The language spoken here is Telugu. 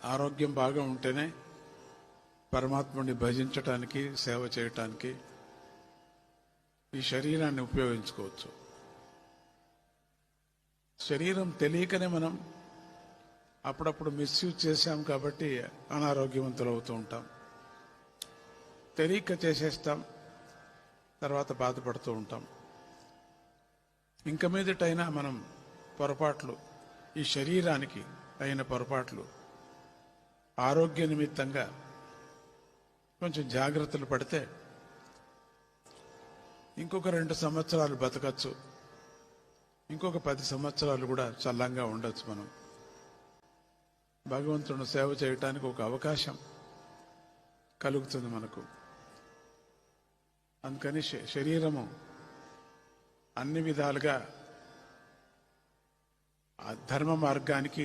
ఆరోగ్యం బాగా ఉంటేనే పరమాత్ముడిని భజించటానికి, సేవ చేయటానికి ఈ శరీరాన్ని ఉపయోగించుకోవచ్చు. శరీరం తెలియకనే మనం అప్పుడప్పుడు మిస్యూజ్ చేశాం కాబట్టి అనారోగ్యవంతులు అవుతూ ఉంటాం. తెలియక చేసేస్తాం, తర్వాత బాధపడుతూ ఉంటాం. ఇంక మీదటైనా మనం పొరపాట్లు, ఈ శరీరానికి అయిన పొరపాట్లు ఆరోగ్య నిమిత్తంగా కొంచెం జాగ్రత్తలు పడితే ఇంకొక 2 సంవత్సరాలు బతకచ్చు, ఇంకొక 10 సంవత్సరాలు కూడా చల్లంగా ఉండొచ్చు. మనం భగవంతుని సేవ చేయటానికి ఒక అవకాశం కలుగుతుంది మనకు. అందుకని శరీరము అన్ని విధాలుగా ఆ ధర్మ మార్గానికి